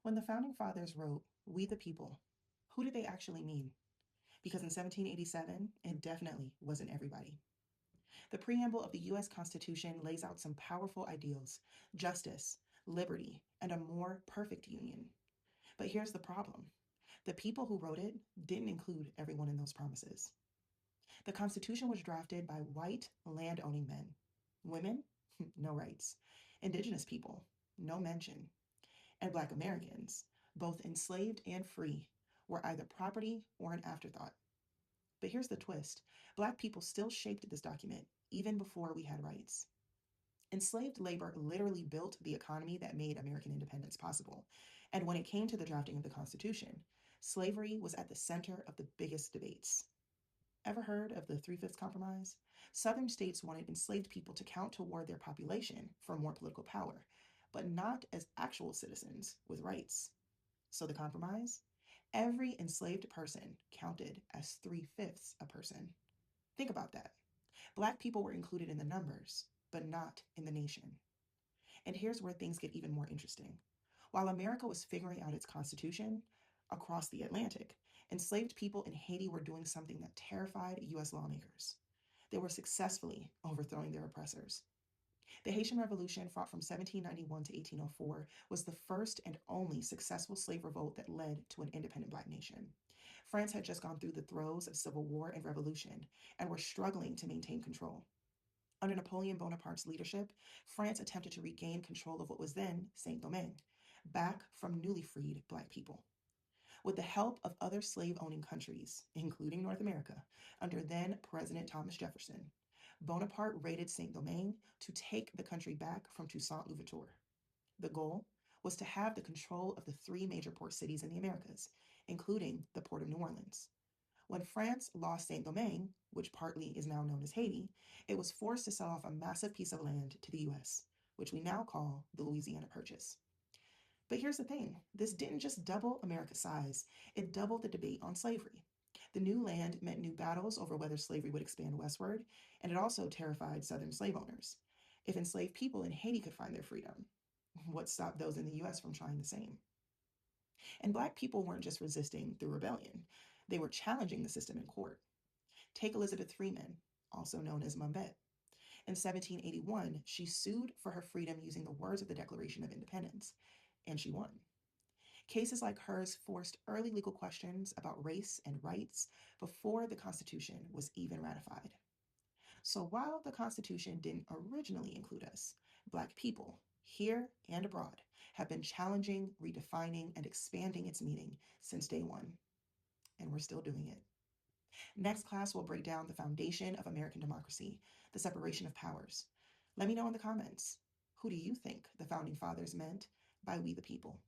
When the founding fathers wrote, "We the people," who did they actually mean? Because in 1787, it definitely wasn't everybody. The preamble of the US Constitution lays out some powerful ideals: justice, liberty, and a more perfect union. But here's the problem: the people who wrote it didn't include everyone in those promises. The Constitution was drafted by white land-owning men. Women, no rights. Indigenous people, no mention. And Black Americans, both enslaved and free, were either property or an afterthought. But here's the twist: Black people still shaped this document even before we had rights. Enslaved labor literally built the economy that made American independence possible. And when it came to the drafting of the Constitution, slavery was at the center of the biggest debates. Ever heard of the Three-Fifths Compromise? Southern states wanted enslaved people to count toward their population for more political power, but not as actual citizens with rights. So the compromise? Every enslaved person counted as three-fifths a person. Think about that. Black people were included in the numbers, but not in the nation. And here's where things get even more interesting. While America was figuring out its constitution, across the Atlantic, enslaved people in Haiti were doing something that terrified US lawmakers. They were successfully overthrowing their oppressors. The Haitian Revolution, fought from 1791 to 1804, was the first and only successful slave revolt that led to an independent Black nation. France had just gone through the throes of civil war and revolution and were struggling to maintain control. Under Napoleon Bonaparte's leadership, France attempted to regain control of what was then Saint Domingue, back from newly freed Black people. With the help of other slave owning countries, including North America, under then President Thomas Jefferson, Bonaparte raided Saint Domingue to take the country back from Toussaint Louverture. The goal was to have the control of the three major port cities in the Americas, including the port of New Orleans. When France lost Saint Domingue, which partly is now known as Haiti, it was forced to sell off a massive piece of land to the US, which we now call the Louisiana Purchase. But here's the thing: this didn't just double America's size, it doubled the debate on slavery. The new land meant new battles over whether slavery would expand westward, and it also terrified Southern slave owners. If enslaved people in Haiti could find their freedom, what stopped those in the US from trying the same? And Black people weren't just resisting through rebellion, they were challenging the system in court. Take Elizabeth Freeman, also known as Mambet. In 1781, she sued for her freedom using the words of the Declaration of Independence, and she won. Cases like hers forced early legal questions about race and rights before the Constitution was even ratified. So while the Constitution didn't originally include us, Black people, here and abroad, have been challenging, redefining, and expanding its meaning since day one, and we're still doing it. Next class will break down the foundation of American democracy, the separation of powers. Let me know in the comments, who do you think the founding fathers meant by we the people?